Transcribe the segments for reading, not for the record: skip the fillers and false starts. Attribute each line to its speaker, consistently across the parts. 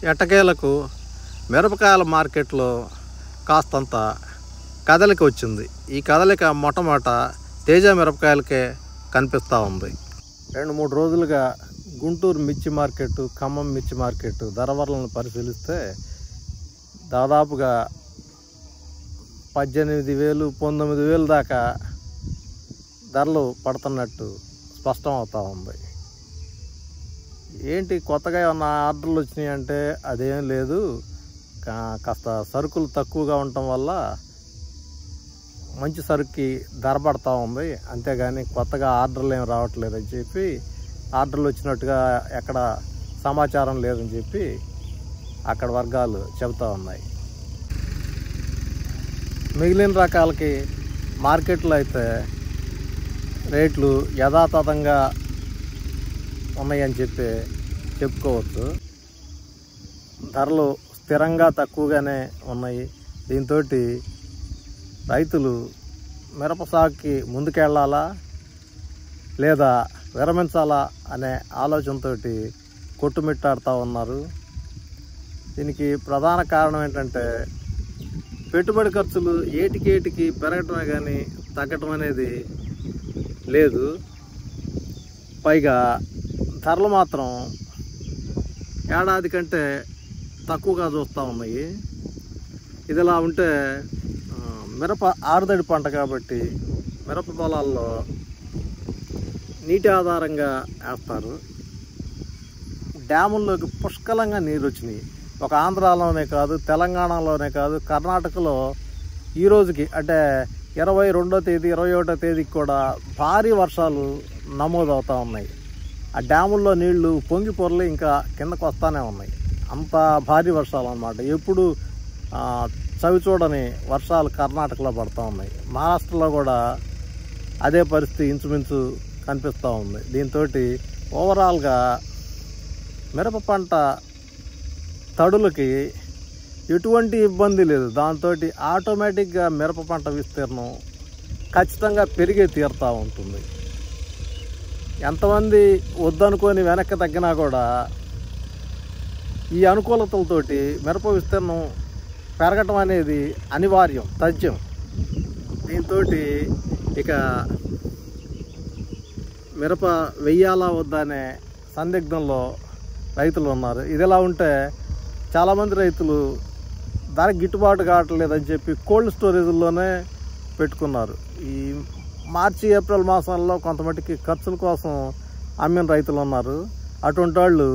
Speaker 1: ఎట్టకేలకు మిరపకాయల మార్కెట్లో కాస్తంత కదలిక వచ్చింది. ఈ కదలిక మొట్టమొదట తేజ మిరపకాయలకే కనిపిస్తూ ఉంది. 2-3 రోజులుగా గుంటూరు మిర్చి మార్కెట్, ఖమ్మం మిర్చి మార్కెట్ ధరవరలను పరిశీలిస్తే దాదాపుగా 18,000, 19,000 దాకా ధరలు పడుతున్నట్టు స్పష్టం అవుతూ ఉంది. ఏంటి కొత్తగా ఏమన్నా ఆర్డర్లు వచ్చినాయి అంటే అదేం లేదు, కాస్త సరుకులు తక్కువగా ఉండటం వల్ల మంచి సరుకుకి ధర పడతా ఉంది, అంతేగాని కొత్తగా ఆర్డర్లు ఏం రావట్లేదని చెప్పి, ఆర్డర్లు వచ్చినట్టుగా ఎక్కడ సమాచారం లేదని చెప్పి అక్కడ వర్గాలు చెబుతూ ఉన్నాయి. మిగిలిన రకాలకి మార్కెట్లో అయితే రేట్లు యథాతథంగా ఉన్నాయని చెప్పుకోవచ్చు. ధరలు స్థిరంగా తక్కువగానే ఉన్నాయి. దీంతో రైతులు మిరప సాగుకి ముందుకెళ్ళాలా లేదా విరమించాలా అనే ఆలోచనతో కొట్టుమిట్టాడుతూ ఉన్నారు. దీనికి ప్రధాన కారణం ఏంటంటే పెట్టుబడి ఖర్చులు ఏటికేటికి పెరగటమే కానీ తగ్గటం అనేది లేదు. పైగా ధరలు మాత్రం ఏడాది కంటే తక్కువగా చూస్తూ ఉన్నాయి. ఇదిలా ఉంటే మిరప ఆరుదడి పంట కాబట్టి మిరప పొలాల్లో నీటి ఆధారంగా వేస్తారు. డ్యాముల్లోకి పుష్కలంగా నీరు వచ్చినాయి. ఒక ఆంధ్రాలోనే కాదు, తెలంగాణలోనే కాదు, కర్ణాటకలో ఈ రోజుకి అంటే 22వ తేదీ 21వ తేదీకి కూడా భారీ వర్షాలు నమోదవుతూ ఉన్నాయి. ఆ డ్యాముల్లో నీళ్లు పొంగి పొరలి ఇంకా కిందకు వస్తూనే ఉన్నాయి. అంత భారీ వర్షాలు అన్నమాట. ఎప్పుడు చవి చూడని వర్షాలు కర్ణాటకలో పడుతూ ఉన్నాయి. మహారాష్ట్రలో కూడా అదే పరిస్థితి ఇంచుమించు కనిపిస్తూ ఉంది. దీంతో ఓవరాల్గా మిరప పంట తడులకి ఎటువంటి ఇబ్బంది లేదు. దాంతో ఆటోమేటిక్గా మిరప పంట విస్తీర్ణం ఖచ్చితంగా పెరిగే తీరుతూ ఉంటుంది. ఎంతమంది వద్దనుకొని వెనక్కి తగ్గినా కూడా ఈ అనుకూలతలతోటి మిరప విస్తీర్ణం పెరగటం అనేది అనివార్యం, తథ్యం. దీంతో ఇక మిరప వెయ్యాలా వద్దా అనే సందిగ్ధంలో రైతులు ఉన్నారు. ఇదిలా ఉంటే చాలామంది రైతులు ధర గిట్టుబాటు కావట్లేదని చెప్పి కోల్డ్ స్టోరేజ్లోనే పెట్టుకున్నారు. ఈ మార్చి ఏప్రిల్ మాసాల్లో కొంతమట్టుకి ఖర్చుల కోసం అమ్మిన రైతులు ఉన్నారు. అటువంటి వాళ్ళు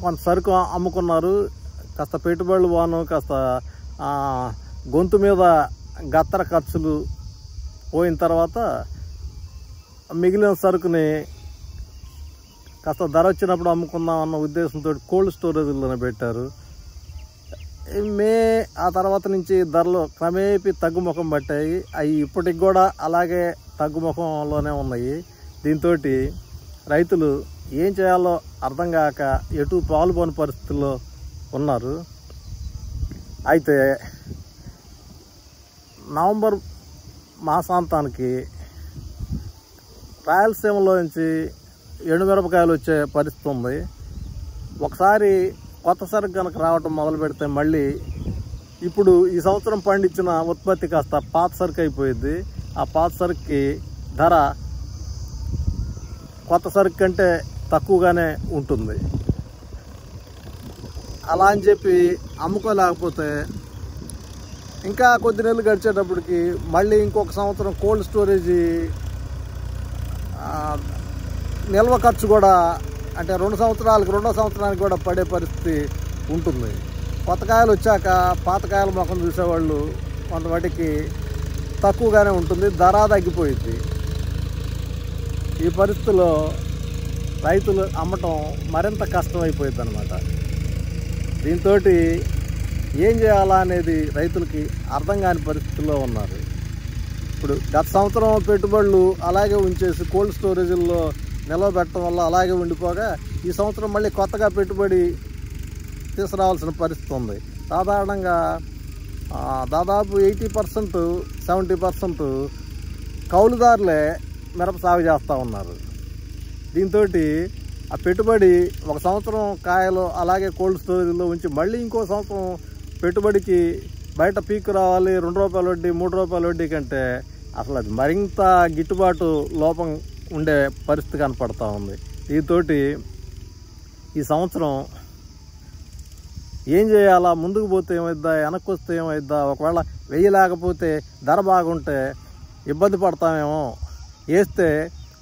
Speaker 1: కొంత సరుకు అమ్ముకున్నారు. కాస్త పెట్టుబడులు పోను, కాస్త గొంతు మీద గత్తర ఖర్చులు పోయిన తర్వాత మిగిలిన సరుకుని కాస్త ధర వచ్చినప్పుడు అమ్ముకుందాం అన్న ఉద్దేశంతో కోల్డ్ స్టోరేజ్లోనే పెట్టారు. ఆ తర్వాత నుంచి ధరలు క్రమేపీ తగ్గుముఖం పట్టాయి. అవి ఇప్పటికి కూడా అలాగే తగ్గుముఖంలోనే ఉన్నాయి. దీంతో రైతులు ఏం చేయాలో అర్థం కాక ఎటు పాలుపోని పరిస్థితుల్లో ఉన్నారు. అయితే నవంబర్ మాసాంతానికి రాయలసీమలో నుంచి ఎండుమిరపకాయలు వచ్చే పరిస్థితి ఉంది. ఒకసారి కొత్త సరుకు కనుక రావటం మొదలు పెడితే మళ్ళీ ఇప్పుడు ఈ సంవత్సరం పండించిన ఉత్పత్తి కాస్త పాత సరుకు అయిపోయింది. ఆ పాత సరుకుకి ధర కొత్త సరుకు కంటే తక్కువగానే ఉంటుంది. అలా అని చెప్పి అమ్ముకోలేకపోతే ఇంకా కొద్ది నెలలు గడిచేటప్పటికి మళ్ళీ ఇంకొక సంవత్సరం కోల్డ్ స్టోరేజీ నిల్వ ఖర్చు కూడా అంటే 2 సంవత్సరాలకు రెండో సంవత్సరానికి కూడా పడే పరిస్థితి ఉంటుంది. కొత్త కాయలు వచ్చాక పాతకాయల మొఖం చూసేవాళ్ళు కొంతమటికి తక్కువగానే ఉంటుంది, ధర తగ్గిపోయింది. ఈ పరిస్థితుల్లో రైతులు అమ్మటం మరింత కష్టమైపోయింది అన్నమాట. దీంతో ఏం చేయాలా అనేది రైతులకి అర్థం కాని పరిస్థితుల్లో ఉన్నారు. ఇప్పుడు గత సంవత్సరం పెట్టుబడులు అలాగే ఉంచేసి కోల్డ్ స్టోరేజీల్లో నిల్వ పెట్టడం వల్ల అలాగే ఉండిపోగా ఈ సంవత్సరం మళ్ళీ కొత్తగా పెట్టుబడి తీసుకురావాల్సిన పరిస్థితి ఉంది. సాధారణంగా దాదాపు 80%, 70% కౌలుదారులే మిరప సాగు చేస్తూ ఉన్నారు. దీంతో ఆ పెట్టుబడి ఒక సంవత్సరం కాయలు అలాగే కోల్డ్ స్టోరేజ్లో ఉంచి మళ్ళీ ఇంకో సంవత్సరం పెట్టుబడికి బయట పీక్ రావాలి, 2 రూపాయల వడ్డీ 3 రూపాయల వడ్డీ కంటే అసలు అది మరింత గిట్టుబాటు లోపం ఉండే పరిస్థితి కనపడతా ఉంది. దీంతోటి ఈ సంవత్సరం ఏం చేయాలా, ముందుకు పోతే ఏమైద్దా, వెనక్కి వస్తే ఏమైద్దా, ఒకవేళ వేయలేకపోతే ధర బాగుంటే ఇబ్బంది పడతామేమో, వేస్తే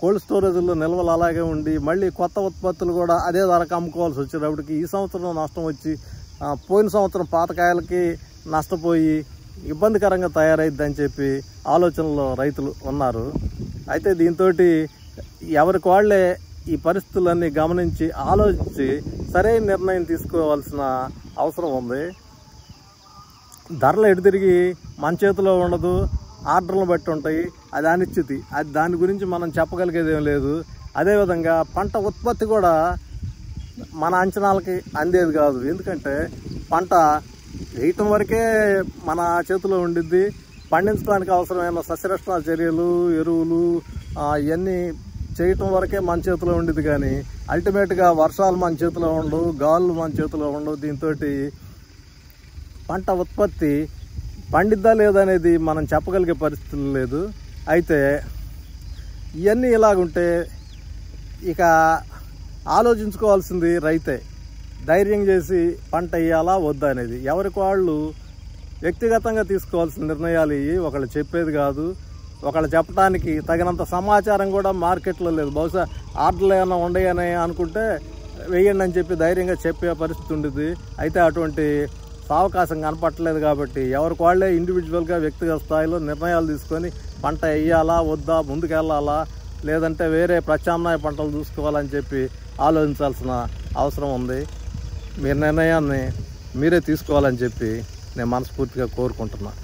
Speaker 1: కోల్డ్ స్టోరేజ్లో నిల్వలు అలాగే ఉండి మళ్ళీ కొత్త ఉత్పత్తులు కూడా అదే ధరకు అమ్ముకోవాల్సి వచ్చేటప్పటికి ఈ సంవత్సరం నష్టం వచ్చి పోయిన సంవత్సరం పాతకాయలకి నష్టపోయి ఇబ్బందికరంగా తయారైద్దని చెప్పి ఆలోచనలో రైతులు ఉన్నారు. అయితే దీంతో ఎవరికి వాళ్ళే ఈ పరిస్థితులన్నీ గమనించి ఆలోచించి సరైన నిర్ణయం తీసుకోవాల్సిన అవసరం ఉంది. ధరలు ఎటు తిరిగి మన చేతిలో ఉండదు, ఆర్డర్లను బట్టి ఉంటాయి, అది అనిశ్చితి, అది దాని గురించి మనం చెప్పగలిగేది ఏం లేదు. అదేవిధంగా పంట ఉత్పత్తి కూడా మన అంచనాలకి అందేది కాదు. ఎందుకంటే పంట వేయటం వరకే మన చేతిలో ఉండిద్ది, పండించడానికి అవసరమైన సస్యరక్షణ చర్యలు, ఎరువులు ఇవన్నీ చేయటం వరకే మన చేతిలో ఉండిద్ది. కానీ అల్టిమేట్గా వర్షాలు మన చేతిలో ఉండవు, గాలులు మన చేతిలో ఉండవు. దీంతో పంట ఉత్పత్తి పండిద్దా లేదనేది మనం చెప్పగలిగే పరిస్థితులు లేదు. అయితే ఇవన్నీ ఇలాగుంటే ఇక ఆలోచించుకోవాల్సింది రైతే. ధైర్యం చేసి పంట వేయాలా వద్దా అనేది ఎవరికి వాళ్ళు వ్యక్తిగతంగా తీసుకోవాల్సిన నిర్ణయాలు ఇవి. ఒకళ్ళు చెప్పేది కాదు, ఒకళ్ళు చెప్పడానికి తగినంత సమాచారం కూడా మార్కెట్లో లేదు. బహుశా ఆర్డర్లు ఏమైనా ఉండయని అనుకుంటే వేయండి అని చెప్పి ధైర్యంగా చెప్పే పరిస్థితి ఉండేది. అయితే అటువంటి అవకాశం కనపట్టలేదు. కాబట్టి ఎవరికి వాళ్ళే ఇండివిజువల్గా వ్యక్తిగత స్థాయిలో నిర్ణయాలు తీసుకొని పంట వేయాలా వద్దా, ముందుకెళ్ళాలా లేదంటే వేరే ప్రత్యామ్నాయ పంటలు చూసుకోవాలని చెప్పి ఆలోచించాల్సిన అవసరం ఉంది. మీ నిర్ణయాన్ని మీరే తీసుకోవాలని చెప్పి నేను మనస్ఫూర్తిగా కోరుకుంటున్నాను.